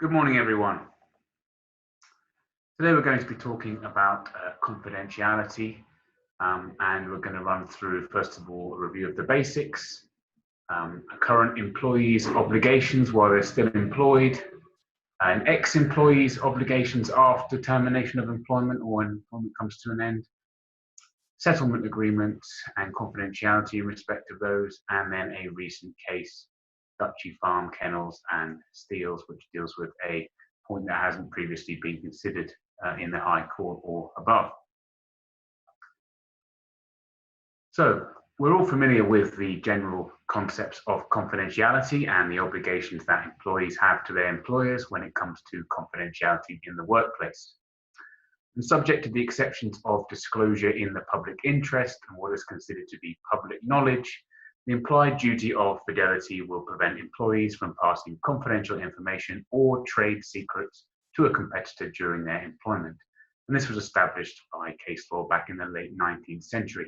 Good morning, everyone. Today we're going to be talking about confidentiality, and we're going to run through, first of all, a review of the basics, current employees' obligations while they're still employed, and ex-employees' obligations after termination of employment or when employment comes to an end, settlement agreements and confidentiality in respect of those, and then a recent case, DUCHY Farm, Kennels and Steels, which deals with a point that hasn't previously been considered in the High Court or above. So we're all familiar with the general concepts of confidentiality and the obligations that employees have to their employers when it comes to confidentiality in the workplace. And subject to the exceptions of disclosure in the public interest and what is considered to be public knowledge, the implied duty of fidelity will prevent employees from passing confidential information or trade secrets to a competitor during their employment. And this was established by case law back in the late 19th century.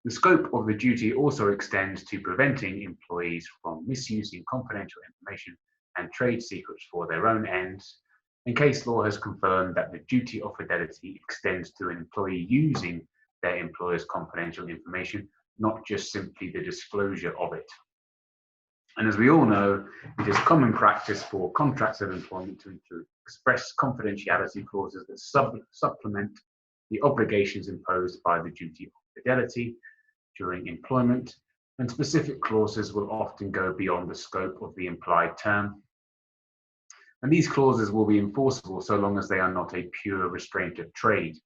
The scope of the duty also extends to preventing employees from misusing confidential information and trade secrets for their own ends. And case law has confirmed that the duty of fidelity extends to an employee using their employer's confidential information, not just simply the disclosure of it. And as we all know, it is common practice for contracts of employment to include express confidentiality clauses that supplement the obligations imposed by the duty of fidelity during employment, and specific clauses will often go beyond the scope of the implied term. And these clauses will be enforceable so long as they are not a pure restraint of trade.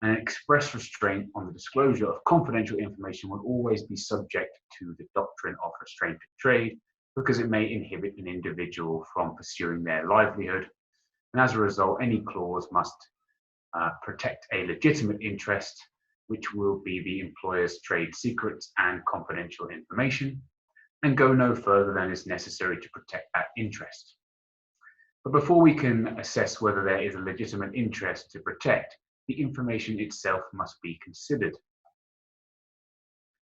An express restraint on the disclosure of confidential information will always be subject to the doctrine of restraint of trade because it may inhibit an individual from pursuing their livelihood. And as a result, any clause must protect a legitimate interest, which will be the employer's trade secrets and confidential information, and go no further than is necessary to protect that interest. But before we can assess whether there is a legitimate interest to protect, the information itself must be considered.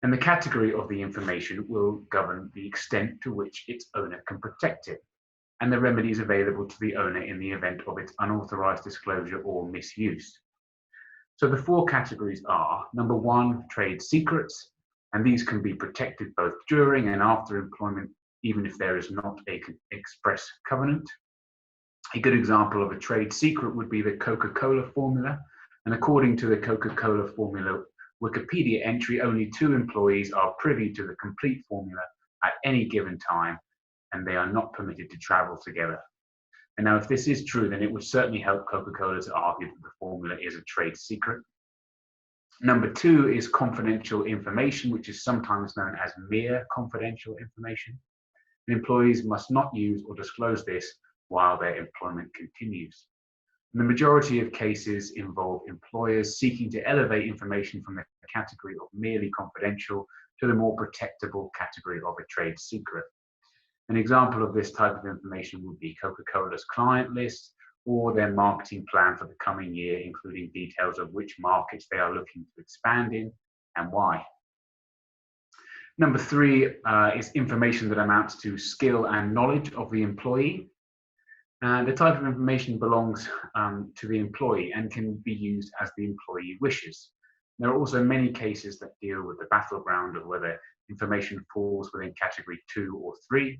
And the category of the information will govern the extent to which its owner can protect it, and the remedies available to the owner in the event of its unauthorized disclosure or misuse. So the four categories are: number one, trade secrets, and these can be protected both during and after employment, even if there is not an express covenant. A good example of a trade secret would be the Coca-Cola formula. And according to the Coca-Cola formula Wikipedia entry, only 2 employees are privy to the complete formula at any given time, and they are not permitted to travel together. And now, if this is true, then it would certainly help Coca-Cola to argue that the formula is a trade secret. Number 2 is confidential information, which is sometimes known as mere confidential information. And employees must not use or disclose this while their employment continues. And the majority of cases involve employers seeking to elevate information from the category of merely confidential to the more protectable category of a trade secret. An example of this type of information would be Coca-Cola's client list or their marketing plan for the coming year, including details of which markets they are looking to expand in and why. Number 3 is information that amounts to skill and knowledge of the employee. The type of information belongs to the employee and can be used as the employee wishes. There are also many cases that deal with the battleground of whether information falls within category 2 or 3.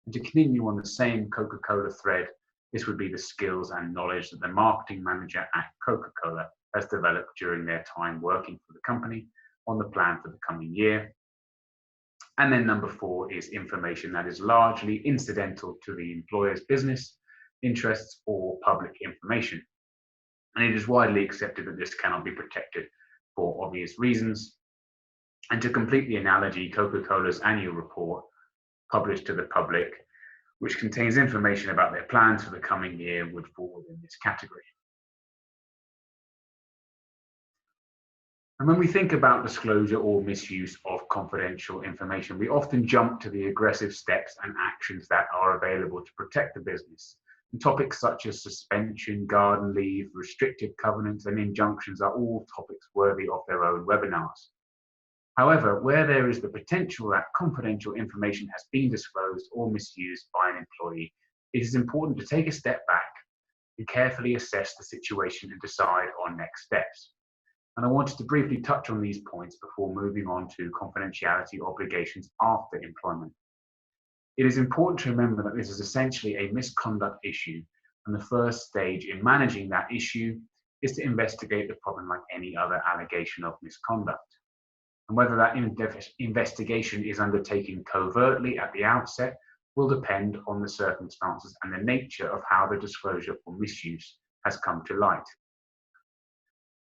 And to continue on the same Coca-Cola thread, this would be the skills and knowledge that the marketing manager at Coca-Cola has developed during their time working for the company on the plan for the coming year. And then number 4 is information that is largely incidental to the employer's business interests or public information. And it is widely accepted that this cannot be protected for obvious reasons. And to complete the analogy, Coca-Cola's annual report published to the public, which contains information about their plans for the coming year, would fall within this category. And when we think about disclosure or misuse of confidential information, we often jump to the aggressive steps and actions that are available to protect the business. And topics such as suspension, garden leave, restrictive covenants, and injunctions are all topics worthy of their own webinars. However, where there is the potential that confidential information has been disclosed or misused by an employee, it is important to take a step back and carefully assess the situation and decide on next steps. And I wanted to briefly touch on these points before moving on to confidentiality obligations after employment. It is important to remember that this is essentially a misconduct issue, and the first stage in managing that issue is to investigate the problem like any other allegation of misconduct. And whether that investigation is undertaken covertly at the outset will depend on the circumstances and the nature of how the disclosure or misuse has come to light.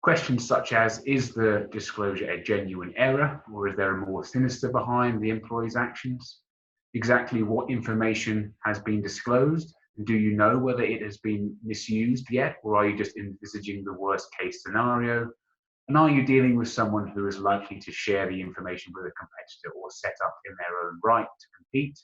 Questions such as, is the disclosure a genuine error, or is there a more sinister behind the employee's actions? Exactly what information has been disclosed? Do you know whether it has been misused yet, or are you just envisaging the worst case scenario? And are you dealing with someone who is likely to share the information with a competitor or set up in their own right to compete?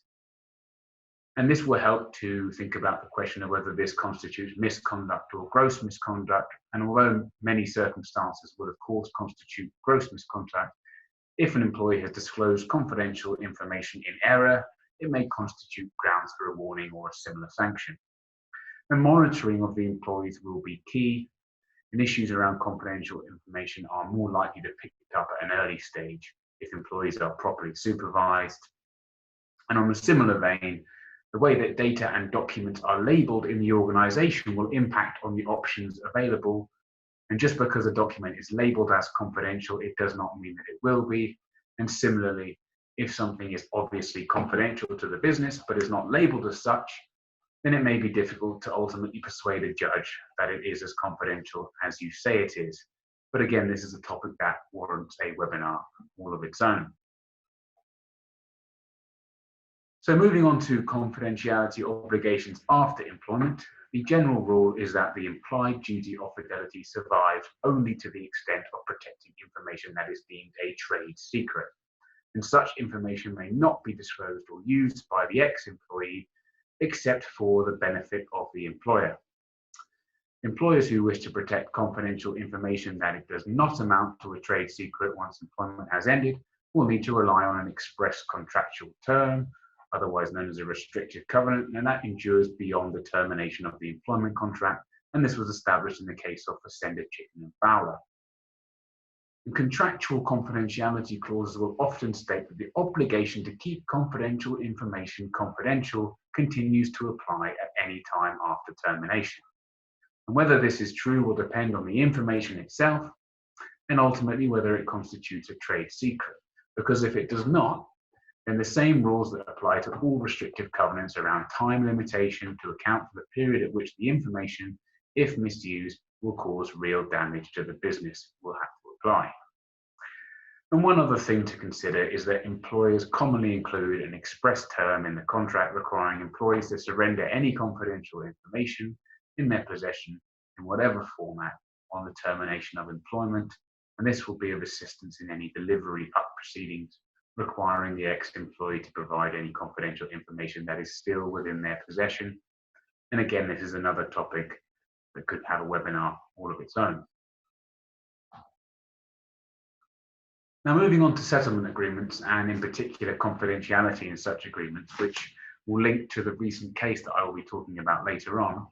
And this will help to think about the question of whether this constitutes misconduct or gross misconduct. And although many circumstances will of course constitute gross misconduct, if an employee has disclosed confidential information in error, it may constitute grounds for a warning or a similar sanction. And monitoring of the employees will be key, and issues around confidential information are more likely to pick it up at an early stage if employees are properly supervised. And on a similar vein, the way that data and documents are labelled in the organisation will impact on the options available. And just because a document is labelled as confidential, it does not mean that it will be. And similarly, if something is obviously confidential to the business but is not labelled as such, then it may be difficult to ultimately persuade a judge that it is as confidential as you say it is. But again, this is a topic that warrants a webinar all of its own. So moving on to confidentiality obligations after employment, the general rule is that the implied duty of fidelity survives only to the extent of protecting information that is deemed a trade secret. And such information may not be disclosed or used by the ex-employee except for the benefit of the employer. Employers who wish to protect confidential information that it does not amount to a trade secret once employment has ended will need to rely on an express contractual term, otherwise known as a restrictive covenant, and that endures beyond the termination of the employment contract, and this was established in the case of Fessender, Chicken and Fowler. And contractual confidentiality clauses will often state that the obligation to keep confidential information confidential continues to apply at any time after termination. And whether this is true will depend on the information itself and ultimately whether it constitutes a trade secret, because if it does not, then the same rules that apply to all restrictive covenants around time limitation to account for the period at which the information, if misused, will cause real damage to the business will have to apply. And one other thing to consider is that employers commonly include an express term in the contract requiring employees to surrender any confidential information in their possession in whatever format on the termination of employment, and this will be of assistance in any delivery up proceedings requiring the ex-employee to provide any confidential information that is still within their possession. And again, this is another topic that could have a webinar all of its own. Now, moving on to settlement agreements, and in particular confidentiality in such agreements, which will link to the recent case that I will be talking about later on.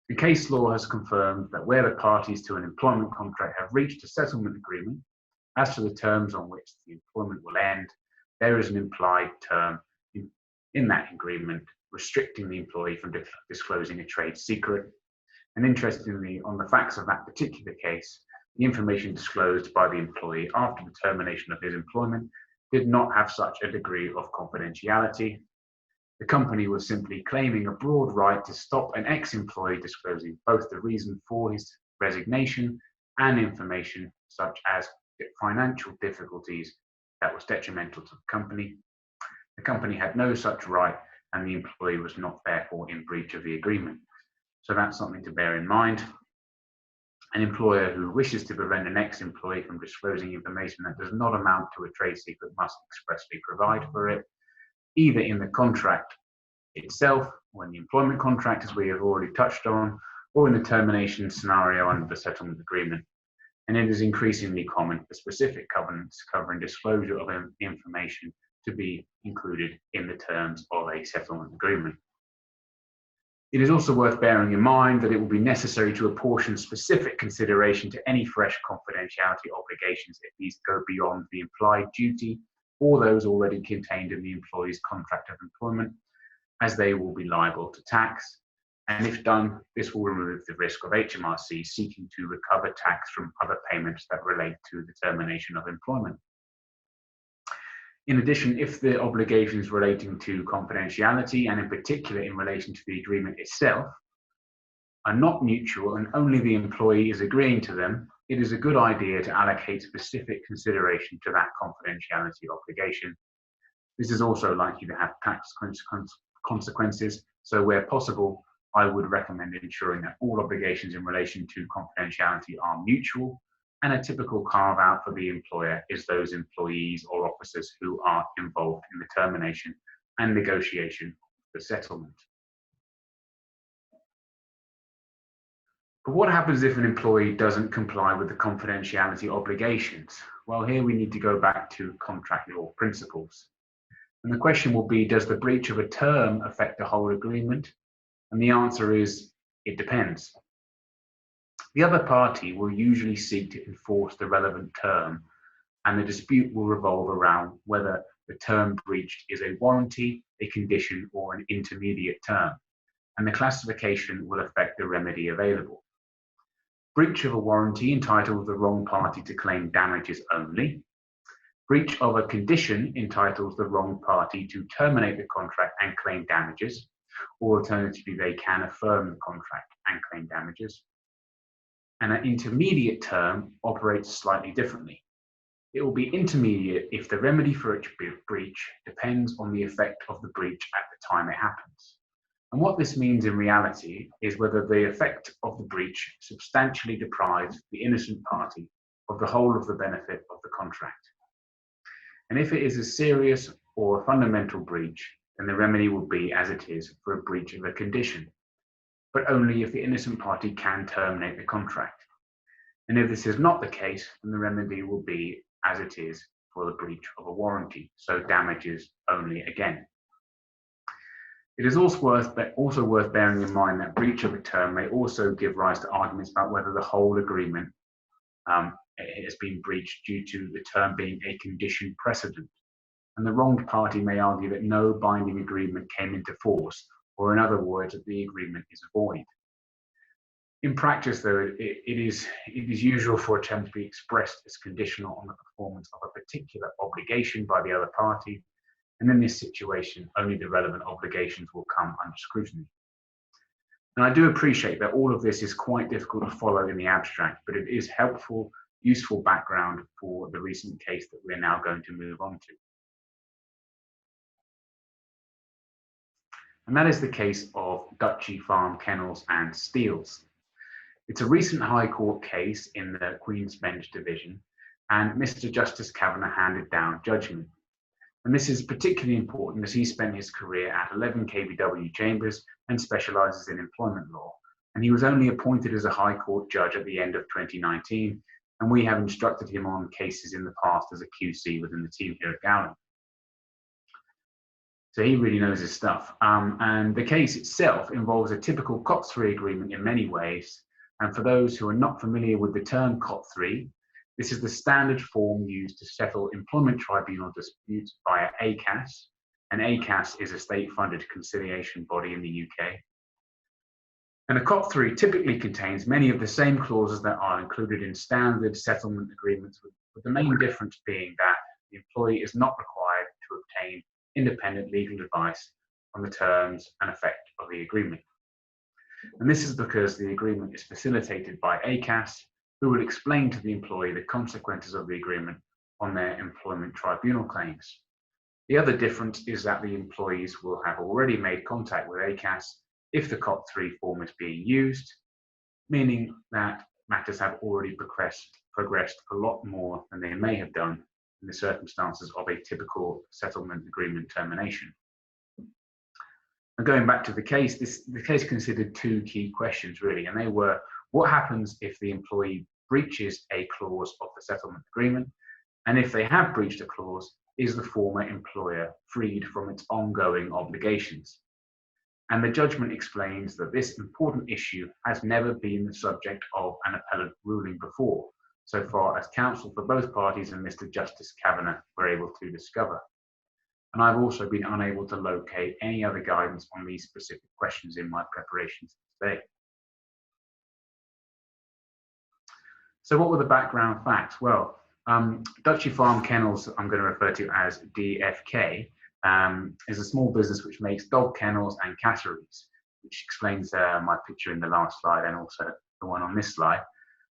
The case law has confirmed that where the parties to an employment contract have reached a settlement agreement, as to the terms on which the employment will end, there is an implied term in that agreement restricting the employee from disclosing a trade secret. And interestingly, on the facts of that particular case, the information disclosed by the employee after the termination of his employment did not have such a degree of confidentiality. The company was simply claiming a broad right to stop an ex-employee disclosing both the reason for his resignation and information such as financial difficulties that was detrimental to the company. The company had no such right, and the employee was not therefore in breach of the agreement. So that's something to bear in mind. An employer who wishes to prevent an ex-employee from disclosing information that does not amount to a trade secret must expressly provide for it, either in the contract itself, or in the employment contract, as we have already touched on, or in the termination scenario under the settlement agreement. And it is increasingly common for specific covenants covering disclosure of information to be included in the terms of a settlement agreement. It is also worth bearing in mind that it will be necessary to apportion specific consideration to any fresh confidentiality obligations if these go beyond the implied duty or those already contained in the employee's contract of employment, as they will be liable to tax. And if done, this will remove the risk of HMRC seeking to recover tax from other payments that relate to the termination of employment. In addition, if the obligations relating to confidentiality, and in particular in relation to the agreement itself, are not mutual and only the employee is agreeing to them, it is a good idea to allocate specific consideration to that confidentiality obligation. This is also likely to have tax consequences, so where possible, I would recommend ensuring that all obligations in relation to confidentiality are mutual, and a typical carve-out for the employer is those employees or officers who are involved in the termination and negotiation of the settlement. But what happens if an employee doesn't comply with the confidentiality obligations? Well, here we need to go back to contract law principles. And the question will be, does the breach of a term affect the whole agreement? And the answer is, it depends. The other party will usually seek to enforce the relevant term, and the dispute will revolve around whether the term breached is a warranty, a condition, or an intermediate term, and the classification will affect the remedy available. Breach of a warranty entitles the wrong party to claim damages only. Breach of a condition entitles the wrong party to terminate the contract and claim damages, or alternatively, they can affirm the contract and claim damages. And an intermediate term operates slightly differently. It will be intermediate if the remedy for each breach depends on the effect of the breach at the time it happens. And what this means in reality is whether the effect of the breach substantially deprives the innocent party of the whole of the benefit of the contract. And if it is a serious or a fundamental breach, then the remedy will be as it is for a breach of a condition, but only if the innocent party can terminate the contract. And if this is not the case, then the remedy will be as it is for the breach of a warranty, so damages only again. It is also worth bearing in mind that breach of a term may also give rise to arguments about whether the whole agreement has been breached due to the term being a condition precedent. And the wronged party may argue that no binding agreement came into force, or in other words, that the agreement is void. In practice, though, it is usual for a term to be expressed as conditional on the performance of a particular obligation by the other party, and in this situation, only the relevant obligations will come under scrutiny. And I do appreciate that all of this is quite difficult to follow in the abstract, but it is helpful, useful background for the recent case that we're now going to move on to. And that is the case of DUCHY, Farm, Kennels and Steels. It's a recent High Court case in the Queen's Bench Division, and Mr. Justice Kavanagh handed down judgment. And this is particularly important as he spent his career at 11 KBW chambers and specialises in employment law. And he was only appointed as a High Court judge at the end of 2019, and we have instructed him on cases in the past as a QC within the team here at Gowling. So he really knows his stuff. And the case itself involves a typical COT3 agreement in many ways. And for those who are not familiar with the term COT3, this is the standard form used to settle employment tribunal disputes via ACAS. And ACAS is a state-funded conciliation body in the UK. And a COT3 typically contains many of the same clauses that are included in standard settlement agreements, with the main difference being that the employee is not required to obtain independent legal advice on the terms and effect of the agreement. And this is because the agreement is facilitated by ACAS, who will explain to the employee the consequences of the agreement on their employment tribunal claims. The other difference is that the employees will have already made contact with ACAS if the COT3 form is being used, meaning that matters have already progressed a lot more than they may have done in the circumstances of a typical settlement agreement termination. And going back to the case, the case considered two key questions really, and they were: what happens if the employee breaches a clause of the settlement agreement? And if they have breached a clause, is the former employer freed from its ongoing obligations? and the judgment explains that this important issue has never been the subject of an appellate ruling before, so far as counsel for both parties and Mr. Justice Kavanagh were able to discover. And I've also been unable to locate any other guidance on these specific questions in my preparations today. So what were the background facts? Well, DUCHY Farm Kennels, I'm going to refer to as DFK, is a small business which makes dog kennels and catteries, which explains my picture in the last slide and also the one on this slide.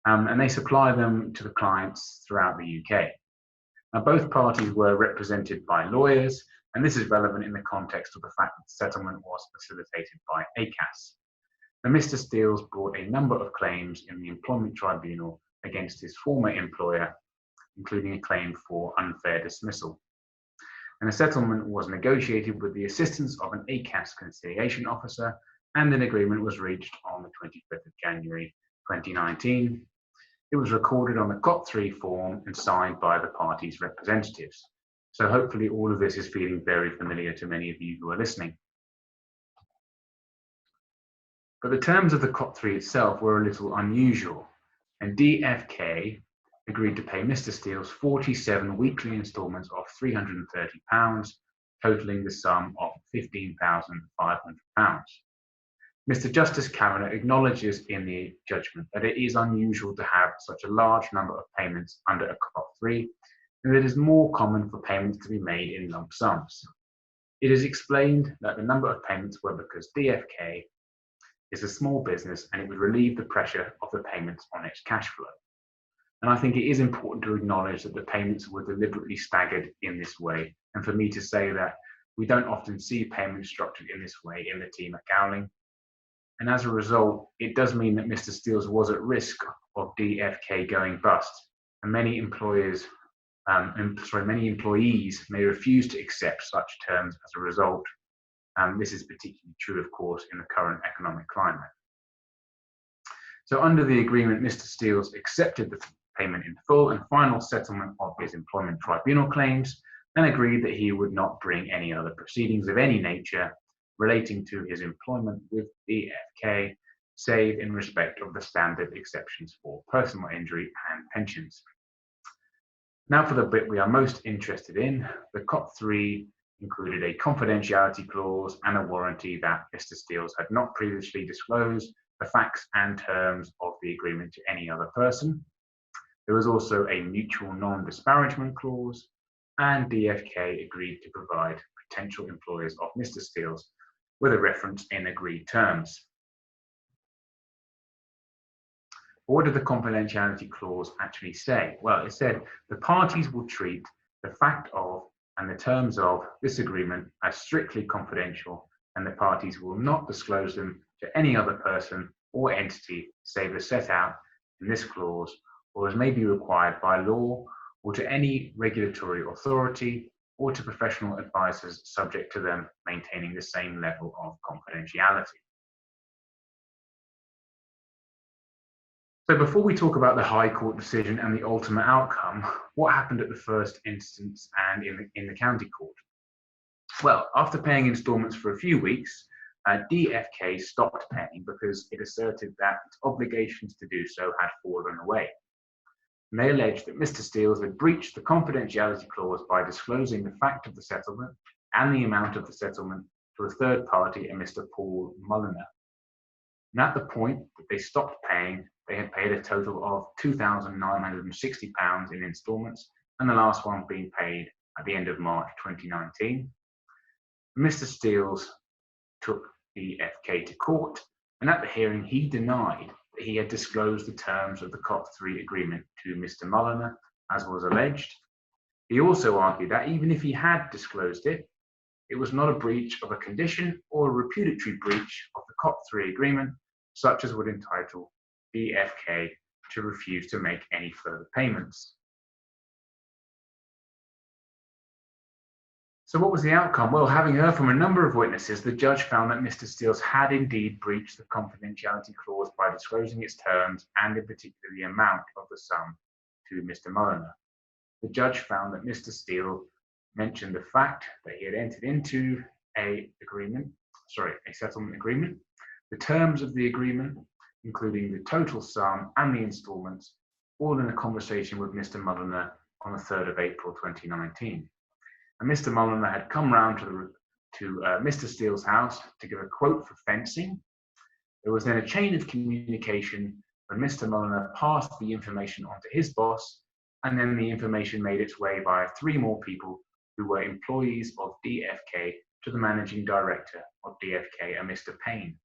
And they supply them to the clients throughout the UK. Now, both parties were represented by lawyers, and this is relevant in the context of the fact that the settlement was facilitated by ACAS. Now, Mr. Steels brought a number of claims in the employment tribunal against his former employer, including a claim for unfair dismissal. And a settlement was negotiated with the assistance of an ACAS conciliation officer, and an agreement was reached on the 25th of January 2019. It was recorded on the COT3 form and signed by the parties' representatives. So hopefully all of this is feeling very familiar to many of you who are listening. But the terms of the COT3 itself were a little unusual, and DFK agreed to pay Mr. Steels 47 weekly instalments of £330, totaling the sum of £15,500. Mr. Justice Kavanagh acknowledges in the judgment that it is unusual to have such a large number of payments under a COT3, and it is more common for payments to be made in lump sums. It is explained that the number of payments were because DFK is a small business and it would relieve the pressure of the payments on its cash flow. And I think it is important to acknowledge that the payments were deliberately staggered in this way, and for me to say that we don't often see payments structured in this way in the team at Gowling. And as a result, it does mean that Mr. Steels was at risk of DFK going bust, and many employees may refuse to accept such terms as a result. This is particularly true, of course, in the current economic climate. So under the agreement, Mr. Steels accepted the payment in full and final settlement of his employment tribunal claims, and agreed that he would not bring any other proceedings of any nature relating to his employment with DFK, save in respect of the standard exceptions for personal injury and pensions. Now for the bit we are most interested in, the COT3 included a confidentiality clause and a warranty that Mr. Steels had not previously disclosed the facts and terms of the agreement to any other person. There was also a mutual non-disparagement clause, and DFK agreed to provide potential employers of Mr. Steels with a reference in agreed terms. What did the confidentiality clause actually say? Well, it said the parties will treat the fact of and the terms of this agreement as strictly confidential, and the parties will not disclose them to any other person or entity save as set out in this clause, or as may be required by law, or to any regulatory authority, or to professional advisors subject to them maintaining the same level of confidentiality. So before we talk about the High Court decision and the ultimate outcome, what happened at the first instance and in the County Court? Well, after paying instalments for a few weeks, DFK stopped paying because it asserted that its obligations to do so had fallen away. And they alleged that Mr. Steels had breached the confidentiality clause by disclosing the fact of the settlement and the amount of the settlement to a third party, a Mr. Paul Mulliner. And at the point that they stopped paying, they had paid a total of £2,960 in instalments, and the last one being paid at the end of March 2019. Mr. Steels took DFK to court, and at the hearing he denied that he had disclosed the terms of the COT3 agreement to Mr. Mulliner, as was alleged. He also argued that even if he had disclosed it, it was not a breach of a condition or a repudiatory breach of the COT3 agreement, such as would entitle DFK to refuse to make any further payments. So what was the outcome? Well, having heard from a number of witnesses, the judge found that Mr. Steels had indeed breached the confidentiality clause by disclosing its terms and in particular the amount of the sum to Mr. Mulliner. The judge found that Mr. Steele mentioned the fact that he had entered into an agreement a settlement agreement, the terms of the agreement, including the total sum and the instalments, all in a conversation with Mr. Mulliner on the 3rd of April 2019. And Mr. Mulliner had come round to Mr. Steele's house to give a quote for fencing. There was then a chain of communication when Mr. Mulliner passed the information on to his boss, and then the information made its way via 3 more people who were employees of DFK to the managing director of DFK, a Mr. Payne.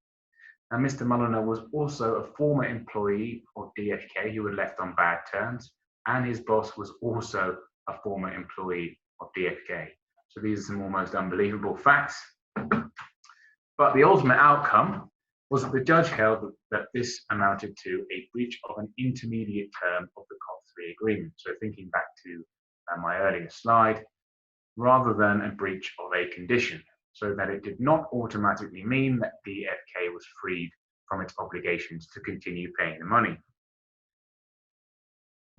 And Mr. Mulliner was also a former employee of DFK who had left on bad terms, and his boss was also a former employee of DFK. So these are some almost unbelievable facts. But the ultimate outcome was that the judge held that this amounted to a breach of an intermediate term of the COT3 agreement. So thinking back to my earlier slide, rather than a breach of a condition, so that it did not automatically mean that DFK was freed from its obligations to continue paying the money.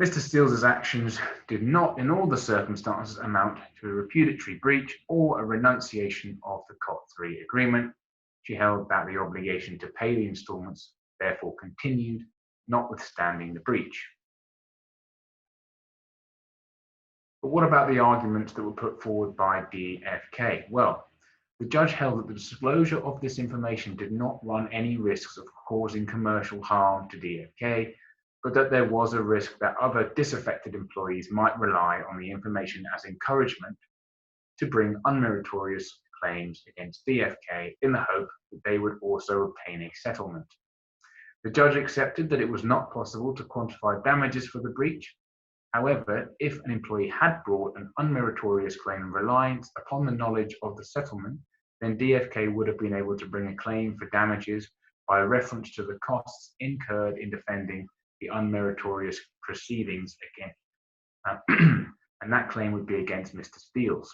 Mr. Steele's actions did not, in all the circumstances, amount to a repudiatory breach or a renunciation of the COT3 agreement. She held that the obligation to pay the instalments therefore continued, notwithstanding the breach. But what about the arguments that were put forward by DFK? Well, the judge held that the disclosure of this information did not run any risks of causing commercial harm to DFK, but that there was a risk that other disaffected employees might rely on the information as encouragement to bring unmeritorious claims against DFK in the hope that they would also obtain a settlement. The judge accepted that it was not possible to quantify damages for the breach. However, if an employee had brought an unmeritorious claim in reliance upon the knowledge of the settlement, then DFK would have been able to bring a claim for damages by reference to the costs incurred in defending the unmeritorious proceedings again, and that claim would be against Mr. Steele's.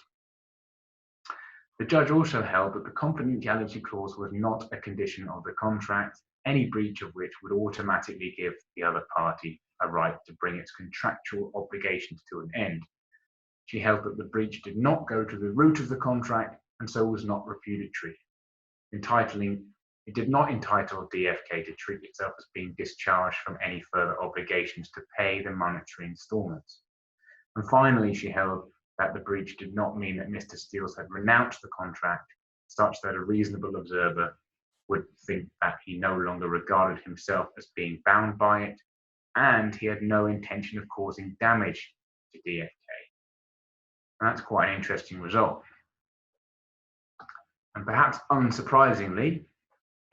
The judge also held that the confidentiality clause was not a condition of the contract, any breach of which would automatically give the other party a right to bring its contractual obligations to an end. She held that the breach did not go to the root of the contract and so was not repudiatory, it did not entitle DFK to treat itself as being discharged from any further obligations to pay the monetary instalments. And finally, she held that the breach did not mean that Mr. Steele's had renounced the contract, such that a reasonable observer would think that he no longer regarded himself as being bound by it, and he had no intention of causing damage to DFK. And that's quite an interesting result. And perhaps unsurprisingly,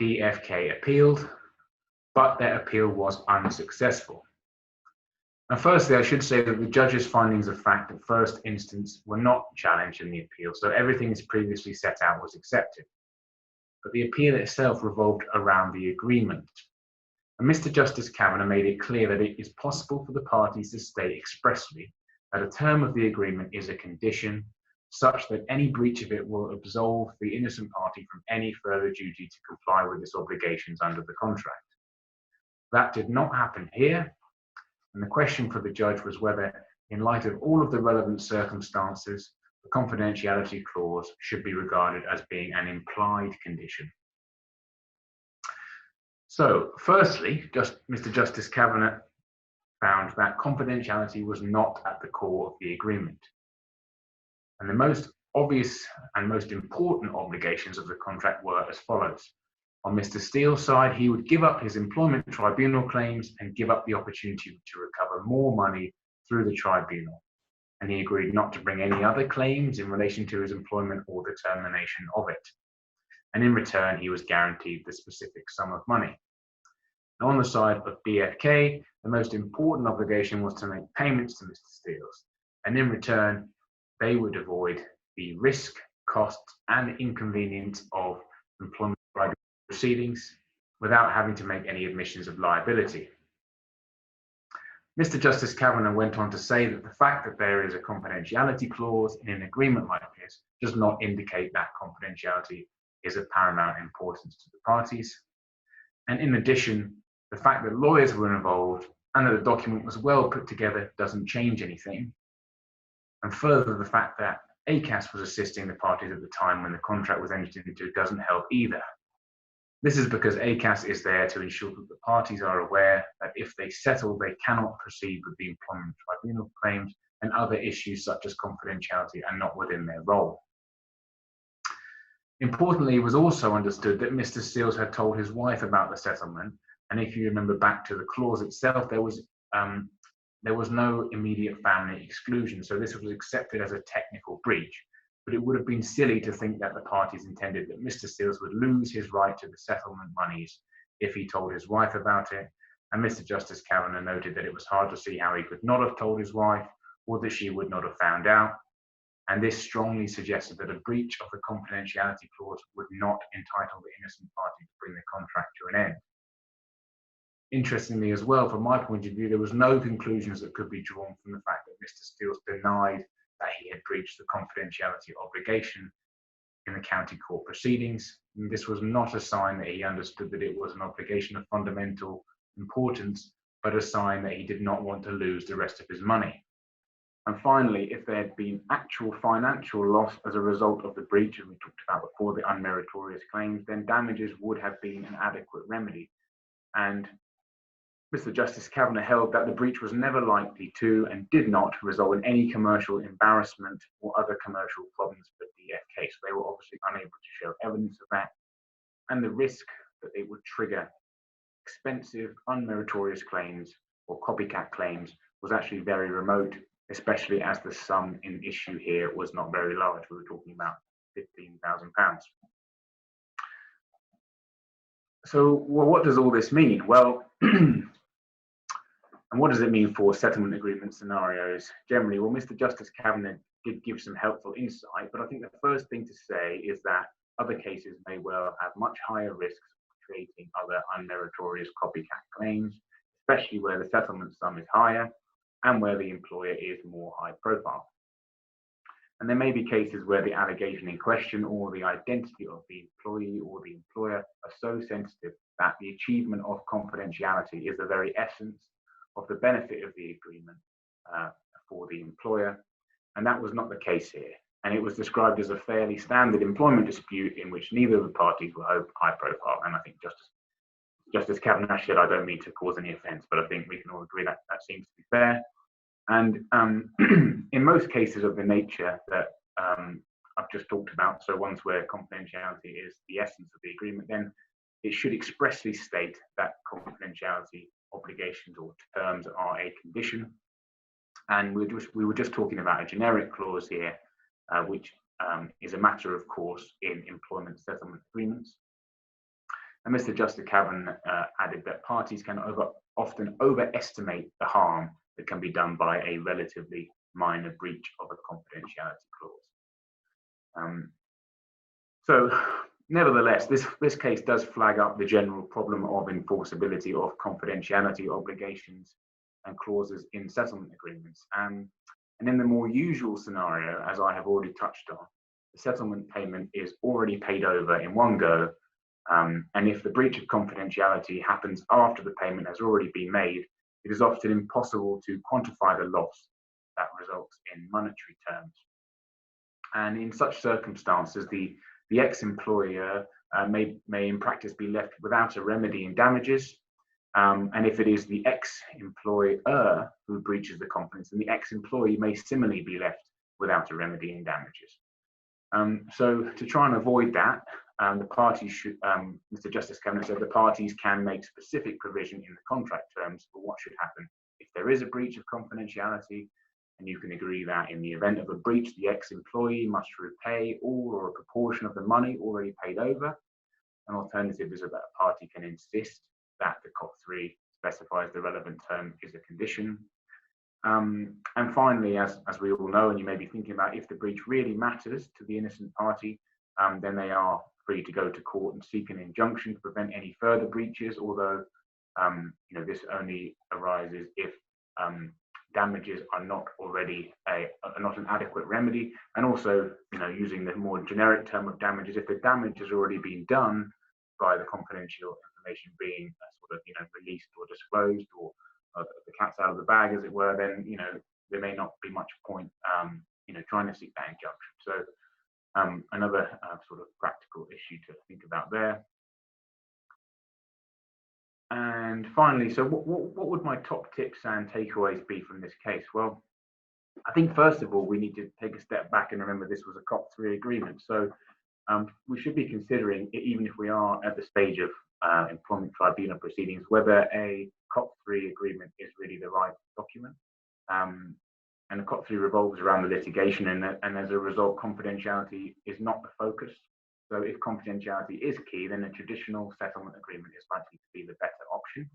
DFK appealed, but their appeal was unsuccessful. Now, firstly, I should say that the judge's findings of fact at first instance were not challenged in the appeal, so everything as previously set out was accepted. But the appeal itself revolved around the agreement. And Mr. Justice Kavanagh made it clear that it is possible for the parties to state expressly that a term of the agreement is a condition such that any breach of it will absolve the innocent party from any further duty to comply with its obligations under the contract. That did not happen here, and the question for the judge was whether, in light of all of the relevant circumstances, the confidentiality clause should be regarded as being an implied condition. So, firstly, Mr. Justice Kavanagh found that confidentiality was not at the core of the agreement. And the most obvious and most important obligations of the contract were as follows. On Mr. Steele's side, he would give up his employment tribunal claims and give up the opportunity to recover more money through the tribunal. And he agreed not to bring any other claims in relation to his employment or the termination of it. And in return, he was guaranteed the specific sum of money. And on the side of DFK, the most important obligation was to make payments to Mr. Steele's. And in return, they would avoid the risk, costs, and inconvenience of employment proceedings without having to make any admissions of liability. Mr. Justice Kavanagh went on to say that the fact that there is a confidentiality clause in an agreement like this does not indicate that confidentiality is of paramount importance to the parties. And in addition, the fact that lawyers were involved and that the document was well put together doesn't change anything. And further, the fact that ACAS was assisting the parties at the time when the contract was entered into doesn't help either. This is because ACAS is there to ensure that the parties are aware that if they settle, they cannot proceed with the employment tribunal claims and other issues such as confidentiality are not within their role. Importantly, it was also understood that Mr. Steels had told his wife about the settlement, and if you remember back to the clause itself, there was no immediate family exclusion, so this was accepted as a technical breach. But it would have been silly to think that the parties intended that Mr. Steels would lose his right to the settlement monies if he told his wife about it, and Mr. Justice Kavanagh noted that it was hard to see how he could not have told his wife, or that she would not have found out, and this strongly suggested that a breach of the confidentiality clause would not entitle the innocent party to bring the contract to an end. Interestingly as well, from my point of view, there was no conclusions that could be drawn from the fact that Mr. Steels denied that he had breached the confidentiality obligation in the county court proceedings. And this was not a sign that he understood that it was an obligation of fundamental importance, but a sign that he did not want to lose the rest of his money. And finally, if there had been actual financial loss as a result of the breach, as we talked about before, the unmeritorious claims, then damages would have been an adequate remedy. And Mr. Justice Kavanagh held that the breach was never likely to and did not result in any commercial embarrassment or other commercial problems for DFK. So they were obviously unable to show evidence of that. And the risk that it would trigger expensive, unmeritorious claims or copycat claims was actually very remote, especially as the sum in issue here was not very large. We were talking about £15,000. So, well, what does all this mean? Well, and what does it mean for settlement agreement scenarios generally? Well, Mr. Justice Kavanagh did give some helpful insight, but I think the first thing to say is that other cases may well have much higher risks of creating other unmeritorious copycat claims, especially where the settlement sum is higher and where the employer is more high profile. And there may be cases where the allegation in question or the identity of the employee or the employer are so sensitive that the achievement of confidentiality is the very essence of the benefit of the agreement for the employer. And that was not the case here. And it was described as a fairly standard employment dispute in which neither of the parties were high profile. And I think Justice Kavanagh said, I don't mean to cause any offence, but I think we can all agree that that seems to be fair. And in most cases of the nature that I've just talked about, so ones where confidentiality is the essence of the agreement, then it should expressly state that confidentiality obligations or terms are a condition. And we were just talking about a generic clause here, which is a matter of course in employment settlement agreements. And Mr. Justice Kavanagh added that parties can often overestimate the harm that can be done by a relatively minor breach of a confidentiality clause. So nevertheless, this case does flag up the general problem of enforceability of confidentiality obligations and clauses in settlement agreements. And in the more usual scenario, as I have already touched on, the settlement payment is already paid over in one go. And if the breach of confidentiality happens after the payment has already been made, it is often impossible to quantify the loss that results in monetary terms. And in such circumstances, the ex-employer may in practice be left without a remedy in damages. And if it is the ex-employer who breaches the confidence, then the ex-employee may similarly be left without a remedy in damages. So to try and avoid that, the parties should, Mr. Justice Kavanagh said, the parties can make specific provision in the contract terms for what should happen if there is a breach of confidentiality, and you can agree that in the event of a breach, the ex-employee must repay all or a proportion of the money already paid over. An alternative is that a party can insist that the COP3 specifies the relevant term is a condition. And finally, as we all know, and you may be thinking about, if the breach really matters to the innocent party, then they are free to go to court and seek an injunction to prevent any further breaches, although this only arises if damages are not already not an adequate remedy. And also, using the more generic term of damages, if the damage has already been done by the confidential information being released or disclosed, or the cat's out of the bag, as it were, then there may not be much point trying to seek that injunction. So another sort of practical issue to think about there. And finally, so what would my top tips and takeaways be from this case? Well, I think first of all, we need to take a step back and remember this was a COP3 agreement. So we should be considering, even if we are at the stage of employment tribunal proceedings, whether a COP3 agreement is really the right document. And the COP3 revolves around the litigation, and as a result, confidentiality is not the focus. So if confidentiality is key, then a traditional settlement agreement is likely to be the better option.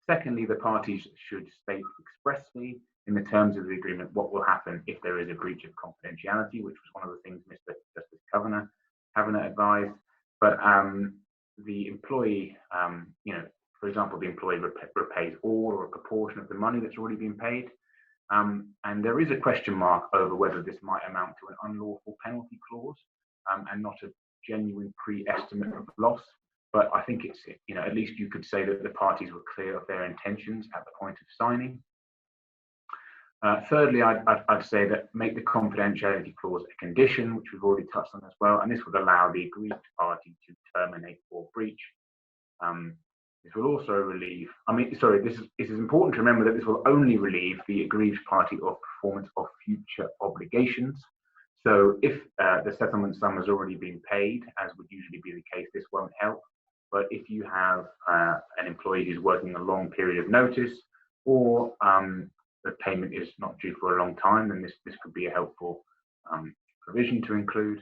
Secondly, the parties should state expressly in the terms of the agreement what will happen if there is a breach of confidentiality, which was one of the things Mr. Justice Kavanagh advised. But the employee, for example, the employee repays all or a proportion of the money that's already been paid. And there is a question mark over whether this might amount to an unlawful penalty clause and not a genuine pre-estimate of loss. But I think it's, at least you could say that the parties were clear of their intentions at the point of signing. Thirdly, I'd say that make the confidentiality clause a condition, which we've already touched on as well, and this would allow the aggrieved party to terminate or breach. This will also relieve, this is important to remember that this will only relieve the aggrieved party of performance of future obligations. So if the settlement sum has already been paid, as would usually be the case, this won't help. But if you have an employee who's working a long period of notice, or the payment is not due for a long time, then this could be a helpful provision to include.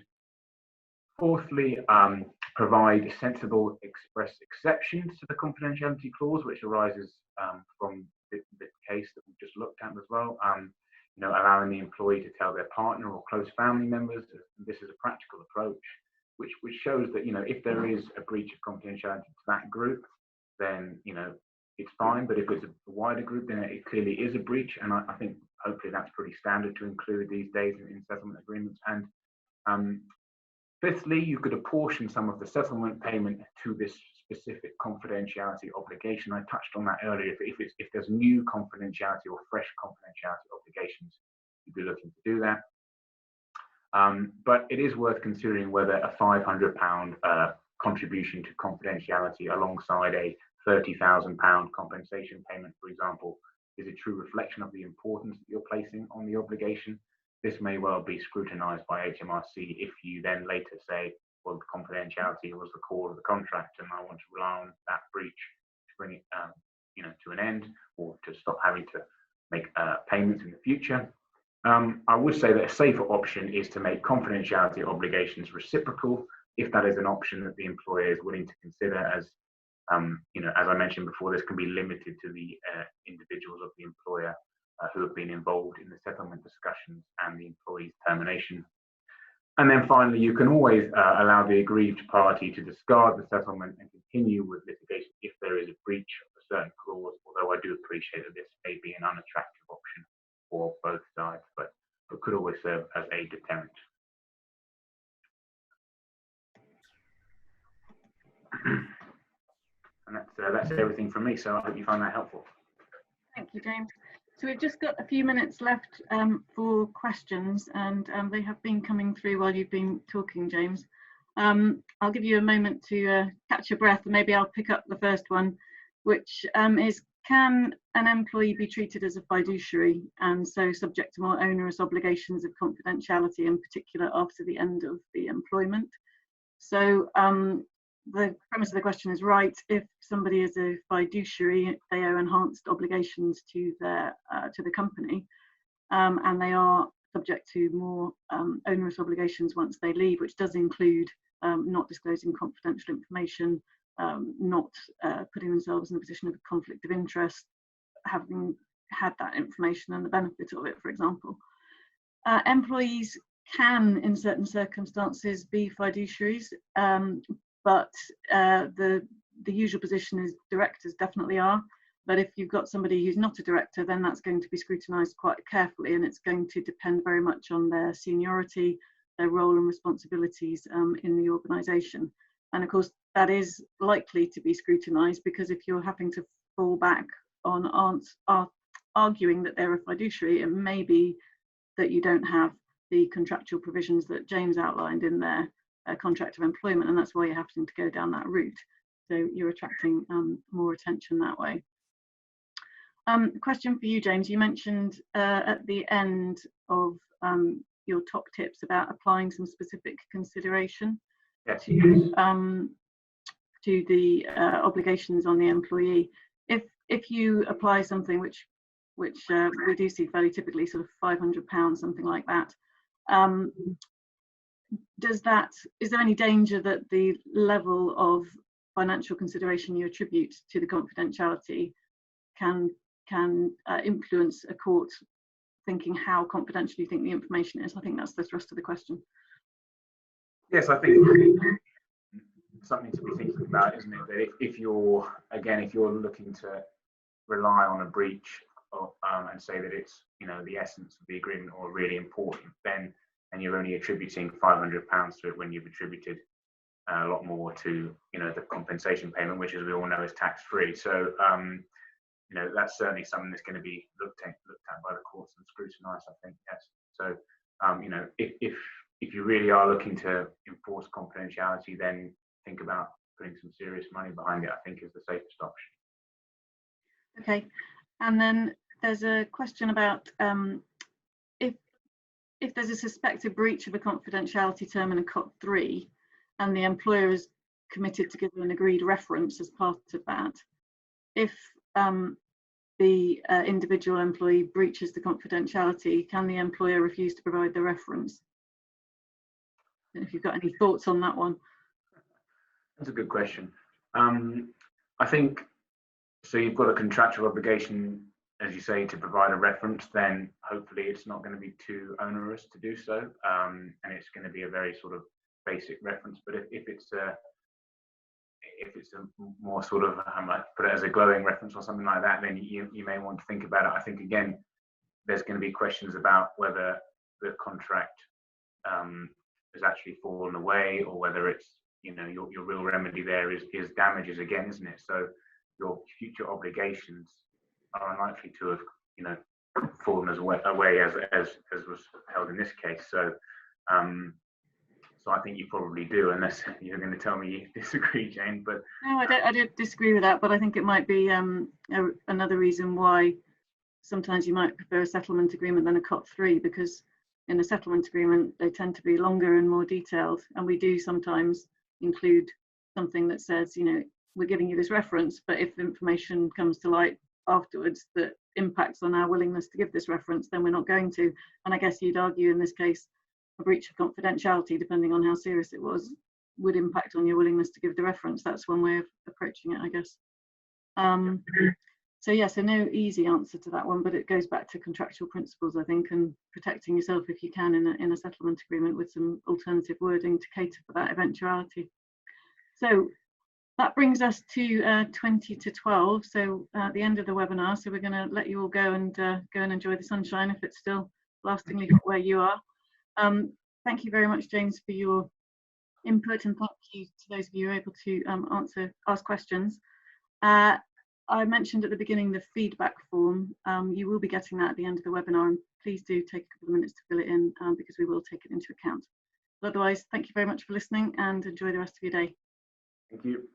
Fourthly, provide sensible express exceptions to the confidentiality clause, which arises from the case that we've just looked at as well. Allowing the employee to tell their partner or close family members. This is a practical approach, which shows that if there is a breach of confidentiality to that group, then it's fine. But if it's a wider group, then it clearly is a breach, and I think hopefully that's pretty standard to include these days in settlement agreements. And fifthly, you could apportion some of the settlement payment to this specific confidentiality obligation. I touched on that earlier. If there's new confidentiality or fresh confidentiality obligations, you'd be looking to do that. But it is worth considering whether a £500 contribution to confidentiality alongside a £30,000 compensation payment, for example, is a true reflection of the importance that you're placing on the obligation. This may well be scrutinised by HMRC if you then later say, well, the confidentiality was the core of the contract, and I want to rely on that breach to bring it, to an end, or to stop having to make payments in the future. I would say that a safer option is to make confidentiality obligations reciprocal, if that is an option that the employer is willing to consider. As as I mentioned before, this can be limited to the individuals of the employer who have been involved in the settlement discussions and the employee's termination. And then finally, you can always allow the aggrieved party to discard the settlement and continue with litigation if there is a breach of a certain clause, although I do appreciate that this may be an unattractive option for both sides, but it could always serve as a deterrent. And that's everything from me, so I hope you find that helpful. Thank you, James. So we've just got a few minutes left for questions, and they have been coming through while you've been talking, James. I'll give you a moment to catch your breath, and maybe I'll pick up the first one, which is, can an employee be treated as a fiduciary and so subject to more onerous obligations of confidentiality, in particular after the end of the employment? So the premise of the question is right. If somebody is a fiduciary, they owe enhanced obligations to their to the company, and they are subject to more onerous obligations once they leave, which does include not disclosing confidential information, not putting themselves in a position of conflict of interest, having had that information and the benefit of it, for example. Employees can, in certain circumstances, be fiduciaries. But the usual position is directors definitely are. But if you've got somebody who's not a director, then that's going to be scrutinised quite carefully, and it's going to depend very much on their seniority, their role and responsibilities in the organisation. And of course, that is likely to be scrutinised, because if you're having to fall back on arguing that they're a fiduciary, it may be that you don't have the contractual provisions that James outlined in their contract of employment, and that's why you're having to go down that route. So you're attracting more attention that way. Question for you, James. You mentioned at the end of your top tips about applying some specific consideration to the obligations on the employee. If you apply something which we do see fairly typically, sort of £500, something like that, is there any danger that the level of financial consideration you attribute to the confidentiality can influence a court thinking how confidential you think the information is? I think that's the thrust of the question. Yes, I think something to be thinking about, isn't it? That if you're looking to rely on a breach and say that it's the essence of the agreement or really important, then and you're only attributing £500 to it when you've attributed a lot more to the compensation payment, which, as we all know, is tax free. So that's certainly something that's going to be looked at by the courts and scrutinised, I think. Yes. So if you really are looking to enforce confidentiality, then think about putting some serious money behind it, I think, is the safest option. Okay, and then there's a question about if there's a suspected breach of a confidentiality term in a COT 3 and the employer is committed to give an agreed reference as part of that, if the individual employee breaches the confidentiality, can the employer refuse to provide the reference? If you've got any thoughts on that one. That's a good question. I think, so you've got a contractual obligation, as you say, to provide a reference, then hopefully it's not going to be too onerous to do so, and it's going to be a very sort of basic reference. But if it's a more sort of, I might put it as a glowing reference or something like that, then you may want to think about it. I think, again, there's going to be questions about whether the contract has actually fallen away, or whether it's your real remedy there is damages again, isn't it? So your future obligations are unlikely to have fallen away as was held in this case. So so I think you probably do, unless you're going to tell me you disagree, Jane. But no, I don't disagree with that, but I think it might be another reason why sometimes you might prefer a settlement agreement than a COT 3, because in a settlement agreement they tend to be longer and more detailed, and we do sometimes include something that says, we're giving you this reference, but if information comes to light afterwards that impacts on our willingness to give this reference, then we're not going to. And I guess you'd argue in this case a breach of confidentiality, depending on how serious it was, would impact on your willingness to give the reference. That's one way of approaching it, I guess. So yeah, so no easy answer to that one, but it goes back to contractual principles, I think, and protecting yourself if you can in a settlement agreement with some alternative wording to cater for that eventuality. So that brings us to 20 to 12, so at the end of the webinar. So we're going to let you all go and enjoy the sunshine if it's still lastingly hot where you are. Thank you very much, James, for your input, and thank you to those of you who are able to ask questions. I mentioned at the beginning the feedback form. You will be getting that at the end of the webinar, and please do take a couple of minutes to fill it in because we will take it into account. But otherwise, thank you very much for listening and enjoy the rest of your day. Thank you.